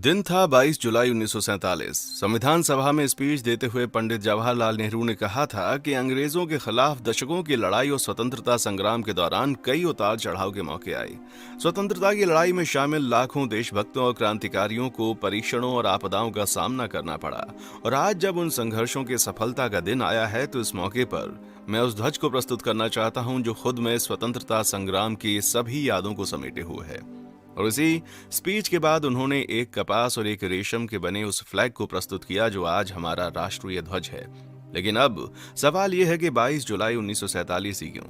दिन था 22 जुलाई 1947। संविधान सभा में स्पीच देते हुए पंडित जवाहरलाल नेहरू ने कहा था कि अंग्रेजों के खिलाफ दशकों की लड़ाई और स्वतंत्रता संग्राम के दौरान कई उतार चढ़ाव के मौके आए। स्वतंत्रता की लड़ाई में शामिल लाखों देशभक्तों और क्रांतिकारियों को परीक्षणों और आपदाओं का सामना करना पड़ा, और आज जब उन संघर्षों की सफलता का दिन आया है तो इस मौके पर मैं उस ध्वज को प्रस्तुत करना चाहता हूं जो खुद में स्वतंत्रता संग्राम की सभी यादों को समेटे हुए है। और इसी स्पीच के बाद उन्होंने एक कपास और एक रेशम के बने उस फ्लैग को प्रस्तुत किया जो आज हमारा राष्ट्रीय ध्वज है। लेकिन अब सवाल यह है कि 22 जुलाई 1947 ही क्यों?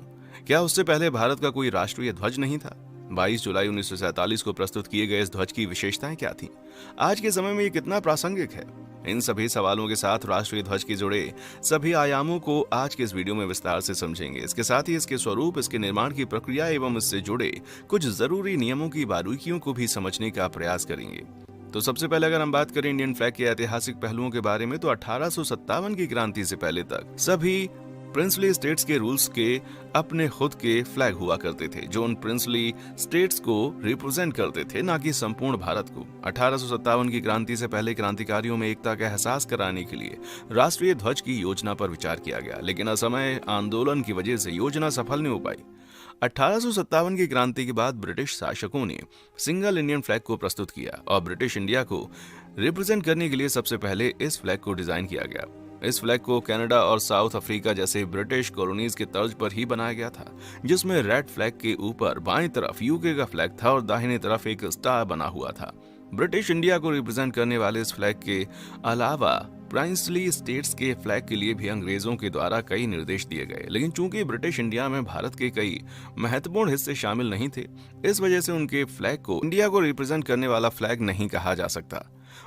क्या उससे पहले भारत का कोई राष्ट्रीय ध्वज नहीं था? 22 जुलाई 1947 को प्रस्तुत किए गए इस ध्वज की विशेषताएं क्या थीं? आज के समय में ये कितना प्रासंगिक है? इन सभी सवालों के साथ राष्ट्रीय ध्वज के जुड़े सभी आयामों को आज के इस वीडियो में विस्तार से समझेंगे। इसके साथ ही इसके स्वरूप, इसके निर्माण की प्रक्रिया एवं इससे जुड़े कुछ जरूरी नियमों की बारीकियों को भी समझने का प्रयास करेंगे। तो सबसे पहले अगर हम बात करें इंडियन फ्लैग के ऐतिहासिक पहलुओं के बारे में, तो 1857 की क्रांति से पहले तक सभी प्रिंसली स्टेट्स के रूल्स के अपने खुद के फ्लैग हुआ करते थे जो उन प्रिंसली स्टेट्स को रिप्रेजेंट करते थे, ना कि संपूर्ण भारत को। 1857 की क्रांति से पहले क्रांतिकारियों में एकता का एहसास कराने के लिए राष्ट्रीय ध्वज की योजना पर विचार किया गया, लेकिन असमय आंदोलन की वजह से योजना सफल नहीं हो पाई। 1857 की क्रांति के बाद ब्रिटिश शासकों ने सिंगल इंडियन फ्लैग को प्रस्तुत किया और ब्रिटिश इंडिया को रिप्रेजेंट करने के लिए सबसे पहले इस फ्लैग को डिजाइन किया गया। इस फ्लैग को कनाडा और साउथ अफ्रीका जैसे ब्रिटिश कॉलोनीज के तर्ज पर ही बनाया गया था, जिसमें रेड फ्लैग के ऊपर बाएं तरफ यूके का फ्लैग था और दाहिने तरफ एक स्टार बना हुआ था। ब्रिटिश इंडिया को रिप्रेजेंट करने वाले इस फ्लैग के अलावा प्रिंसली स्टेट्स के फ्लैग के लिए भी अंग्रेजों के द्वारा कई निर्देश दिए गए, लेकिन चूंकि ब्रिटिश इंडिया में भारत के कई महत्वपूर्ण हिस्से शामिल नहीं थे, इस वजह से उनके फ्लैग को इंडिया को रिप्रेजेंट करने वाला फ्लैग नहीं कहा जा सकता।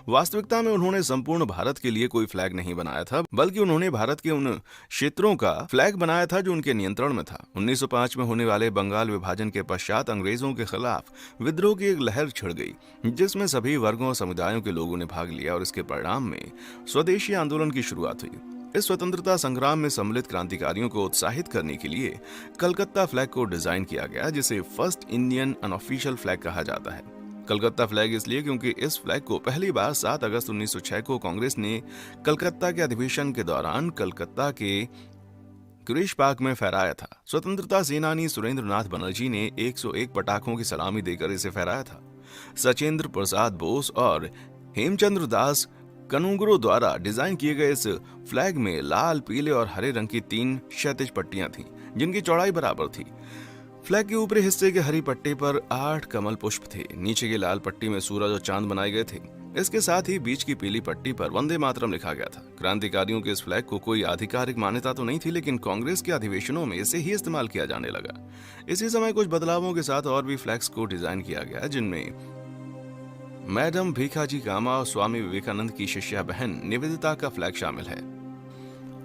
वास्तविकता में उन्होंने संपूर्ण भारत के लिए कोई फ्लैग नहीं बनाया था, बल्कि उन्होंने भारत के उन क्षेत्रों का फ्लैग बनाया था जो उनके नियंत्रण में था। 1905 में होने वाले बंगाल विभाजन के पश्चात अंग्रेजों के खिलाफ विद्रोह की एक लहर छिड़ गई, जिसमें सभी वर्गों और समुदायों के लोगों ने भाग लिया और इसके परिणाम में स्वदेशी आंदोलन की शुरुआत हुई। इस स्वतंत्रता संग्राम में सम्मिलित क्रांतिकारियों को उत्साहित करने के लिए कलकत्ता फ्लैग को डिजाइन किया गया, जिसे फर्स्ट इंडियन अनऑफिशियल फ्लैग कहा जाता है। कलकत्ता फ्लैग इसलिए क्योंकि इस फ्लैग को पहली बार 7 अगस्त 1906 को कांग्रेस ने कलकत्ता के अधिवेशन के दौरान कलकत्ता के गिरीश पार्क में फहराया था। स्वतंत्रता सेनानी सुरेंद्र नाथ बनर्जी ने 101 पटाखों की सलामी देकर इसे फहराया था। सचेंद्र प्रसाद बोस और हेमचंद्र दास कनुग्रो द्वारा डिजाइन किए गए इस फ्लैग में लाल, पीले और हरे रंग की 3 क्षैतिज पट्टियां थीं, जिनकी चौड़ाई बराबर थी। फ्लैग के ऊपरी हिस्से के हरी पट्टी पर 8 कमल पुष्प थे। नीचे की लाल पट्टी में सूरज और चांद बनाए गए थे। इसके साथ ही बीच की पीली पट्टी पर वंदे मातरम लिखा गया था। क्रांतिकारियों के इस फ्लैग को कोई आधिकारिक मान्यता तो नहीं थी, लेकिन कांग्रेस के अधिवेशनों में इसे ही इस्तेमाल किया जाने लगा। इसी समय कुछ बदलावों के साथ और भी फ्लैग्स को डिजाइन किया गया, जिनमें मैडम भीखाजी कामा और स्वामी विवेकानंद की शिष्या बहन निवेदिता का फ्लैग शामिल है।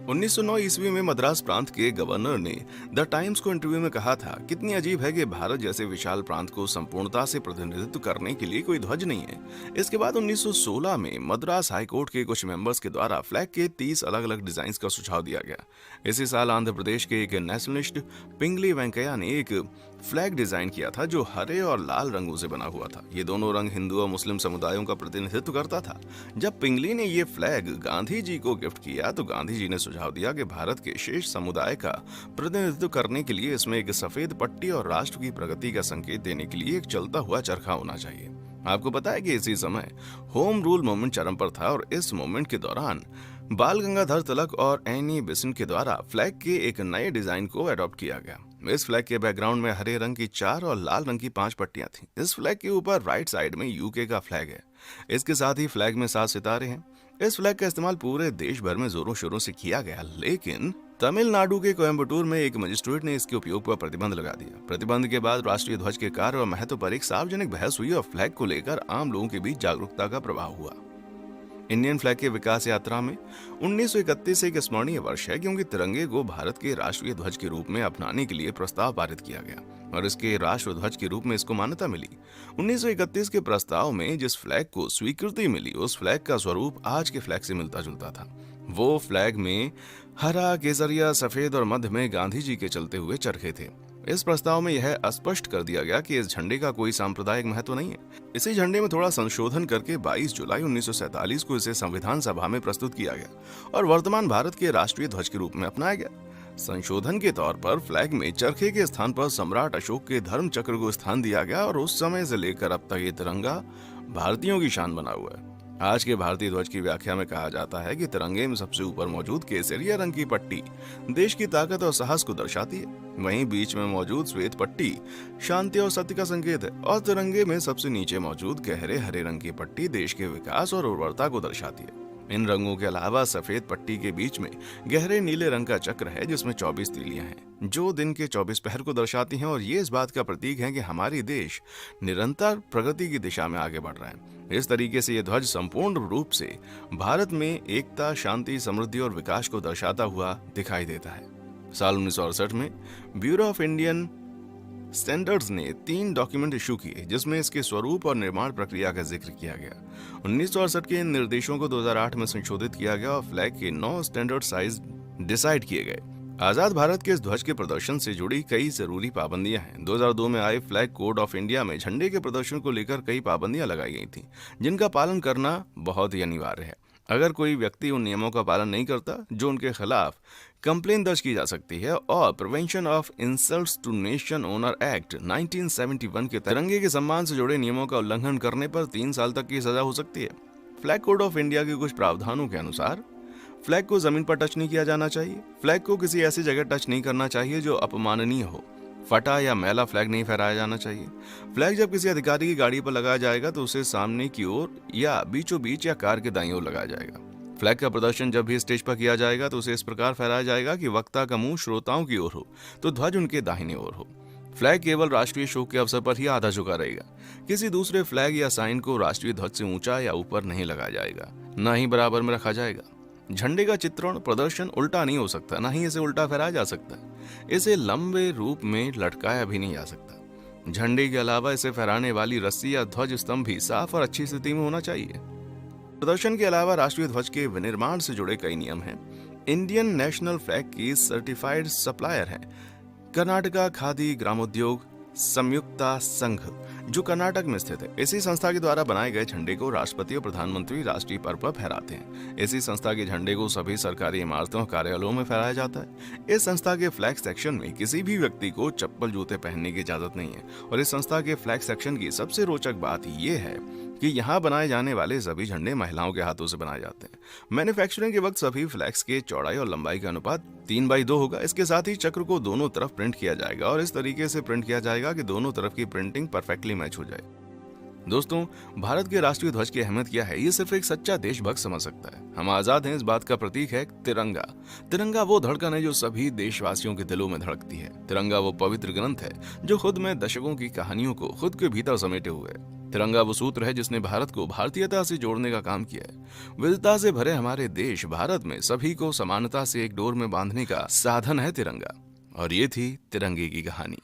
1909 ईस्वी में मद्रास प्रांत के गवर्नर ने द टाइम्स को इंटरव्यू में कहा था, कितनी अजीब है कि भारत जैसे विशाल प्रांत को संपूर्णता से प्रतिनिधित्व करने के लिए कोई ध्वज नहीं है। इसके बाद 1916 में मद्रास हाईकोर्ट के कुछ मेंबर्स के द्वारा फ्लैग के 30 अलग अलग डिजाइन का सुझाव दिया गया। इसी साल आंध्र प्रदेश के एक नेशनलिस्ट पिंगली वेंकैया ने एक फ्लैग डिजाइन किया था जो हरे और लाल रंगों से बना हुआ था। ये दोनों रंग हिंदू और मुस्लिम समुदायों का प्रतिनिधित्व करता था। जब पिंगली ने ये फ्लैग गांधी जी को गिफ्ट किया तो गांधी जी ने सुझाव दिया कि भारत के शेष समुदाय का प्रतिनिधित्व करने के लिए इसमें एक सफेद पट्टी और राष्ट्र की प्रगति का संकेत देने के लिए एक चलता हुआ चरखा होना चाहिए। आपको पता है कि इसी समय होम रूल मूवमेंट चरम पर था और इस मूवमेंट के दौरान बाल गंगाधर तिलक और एनी बेसेंट के द्वारा फ्लैग के एक नए डिजाइन को अडॉप्ट किया गया। इस फ्लैग के बैकग्राउंड में हरे रंग की 4 और लाल रंग की 5 पट्टियां थीं। इस फ्लैग के ऊपर राइट साइड में यूके का फ्लैग है। इसके साथ ही फ्लैग में 7 सितारे हैं। इस फ्लैग का इस्तेमाल पूरे देश भर में जोरों शोरों से किया गया, लेकिन तमिलनाडु के कोयम्बटूर में एक मजिस्ट्रेट ने इसके उपयोग पर प्रतिबंध लगा दिया। प्रतिबंध के बाद राष्ट्रीय ध्वज के कार्य और महत्व पर एक सार्वजनिक बहस हुई और फ्लैग को लेकर आम लोगों के बीच जागरूकता का प्रभाव हुआ। इंडियन फ्लैग के विकास यात्रा में 1931 एक स्मरणीय वर्ष है, क्योंकि तिरंगे को भारत के राष्ट्रीय ध्वज के रूप में अपनाने के लिए प्रस्ताव पारित किया गया और इसके राष्ट्र ध्वज के रूप में इसको मान्यता मिली। 1931 के प्रस्ताव में जिस फ्लैग को स्वीकृति मिली, उस फ्लैग का स्वरूप आज के फ्लैग से मिलता जुलता था। वो फ्लैग में हरा, केसरिया, सफेद और मध्य में गांधी जी के चलते हुए चरखे थे। इस प्रस्ताव में यह स्पष्ट कर दिया गया कि इस झंडे का कोई सांप्रदायिक महत्व नहीं है। इसी झंडे में थोड़ा संशोधन करके 22 जुलाई 1947 को इसे संविधान सभा में प्रस्तुत किया गया और वर्तमान भारत के राष्ट्रीय ध्वज के रूप में अपनाया गया। संशोधन के तौर पर फ्लैग में चरखे के स्थान पर सम्राट अशोक के धर्म चक्र को स्थान दिया गया और उस समय से लेकर अब तक ये तिरंगा भारतीयों की शान बना हुआ है। आज के भारतीय ध्वज की व्याख्या में कहा जाता है कि तिरंगे में सबसे ऊपर मौजूद केसरिया रंग की पट्टी देश की ताकत और साहस को दर्शाती है। वहीं बीच में मौजूद श्वेत पट्टी शांति और सत्य का संकेत है और तिरंगे में सबसे नीचे मौजूद गहरे हरे रंग की पट्टी देश के विकास और उर्वरता को दर्शाती है। इन रंगों के अलावा सफेद पट्टी के बीच में गहरे नीले रंग का चक्र है जिसमें 24 तीलियां हैं जो दिन के 24 पहर को दर्शाती हैं और ये इस बात का प्रतीक है कि हमारी देश निरंतर प्रगति की दिशा में आगे बढ़ रहा है। इस तरीके से यह ध्वज संपूर्ण रूप से भारत में एकता, शांति, समृद्धि और विकास को दर्शाता हुआ दिखाई देता है। साल 1968 में ब्यूरो ऑफ इंडियन स्टैंडर्ड्स ने 3 डॉक्यूमेंट इशू किए जिसमें इसके स्वरूप और निर्माण प्रक्रिया का जिक्र किया गया। 1968 के इन निर्देशों को 2008 में संशोधित किया गया और फ्लैग के 9 स्टैंडर्ड साइज डिसाइड किए गए। आजाद भारत के इस ध्वज के प्रदर्शन से जुड़ी कई जरूरी पाबंदियां हैं। 2002 में आए फ्लैग कोड ऑफ इंडिया में झंडे के प्रदर्शन को लेकर कई पाबंदियां लगाई गई थी जिनका पालन करना बहुत ही अनिवार्य है। अगर कोई व्यक्ति उन नियमों का पालन नहीं करता जो उनके खिलाफ कंप्लेन दर्ज की जा सकती है और prevention of insults to nation honour act 1971 के तिरंगे के सम्मान से जुड़े नियमों का उल्लंघन करने पर 3 साल तक की सजा हो सकती है। फ्लैग कोड ऑफ इंडिया के कुछ प्रावधानों के अनुसार फ्लैग को जमीन पर टच नहीं किया जाना चाहिए। फ्लैग को किसी ऐसी जगह टच नहीं करना चाहिए जो अपमाननीय हो। फटा या मैला फ्लैग नहीं फहराया जाना चाहिए। फ्लैग जब किसी अधिकारी की गाड़ी पर लगाया जाएगा तो उसे सामने की ओर या बीचों बीच या कार के दाईं ओर लगाया जाएगा। फ्लैग का प्रदर्शन जब भी स्टेज पर किया जाएगा तो उसे इस प्रकार फहराया जाएगा कि वक्ता का मुंह श्रोताओं की ओर हो तो ध्वज उनके दाहिने ओर हो। फ्लैग केवल राष्ट्रीय शोक के अवसर पर ही आधा झुका रहेगा। किसी दूसरे फ्लैग या साइन को राष्ट्रीय ध्वज से ऊंचा या ऊपर नहीं लगाया जाएगा, न ही बराबर में रखा जाएगा। झंडे का चित्रण प्रदर्शन उल्टा नहीं हो सकता, न ही इसे उल्टा फहराया जा सकता। इसे लंबे रूप में लटकाया भी नहीं जा सकता। झंडे के अलावा इसे फहराने वाली रस्सी या ध्वज स्तंभ भी साफ और अच्छी स्थिति में होना चाहिए। प्रदर्शन के अलावा राष्ट्रीय ध्वज के विनिर्माण से जुड़े कई नियम हैं। इंडियन नेशनल फ्लैग की सर्टिफाइड सप्लायर है कर्नाटका खादी ग्रामोद्योग संयुक्ता संघ जो कर्नाटक में स्थित है। इसी संस्था के द्वारा बनाए गए झंडे को राष्ट्रपति और प्रधानमंत्री राष्ट्रीय पर्व पर फहराते हैं। इसी संस्था के झंडे को सभी सरकारी इमारतों और कार्यालयों में फहराया जाता है। इस संस्था के फ्लैग सेक्शन में किसी भी व्यक्ति को चप्पल जूते पहनने की इजाजत नहीं है और इस संस्था के फ्लैग सेक्शन की सबसे रोचक बात यह है कि यहाँ बनाए जाने वाले सभी झंडे महिलाओं के हाथों से बनाए जाते हैं। मैन्युफैक्चरिंग के वक्त सभी फ्लैग्स के चौड़ाई और लंबाई का अनुपात 3/2 होगा। इसके साथ ही चक्र को दोनों तरफ प्रिंट किया जाएगा और इस तरीके से प्रिंट किया जाएगा कि दोनों तरफ की प्रिंटिंग परफेक्टली मैच हो जाए। दोस्तों, भारत के राष्ट्रीय ध्वज की अहमियत क्या है ये सिर्फ एक सच्चा देशभक्त समझ सकता है। हम आजाद हैं, इस बात का प्रतीक है तिरंगा। तिरंगा वो धड़कन है जो सभी देशवासियों के दिलों में धड़कती है। तिरंगा वो पवित्र ग्रंथ है जो खुद में दशकों की कहानियों को खुद के भीतर समेटे हुए है। तिरंगा वो सूत्र है जिसने भारत को भारतीयता से जोड़ने का काम किया है। विविधता से भरे हमारे देश भारत में सभी को समानता से एक डोर में बांधने का साधन है तिरंगा। और ये थी तिरंगे की कहानी।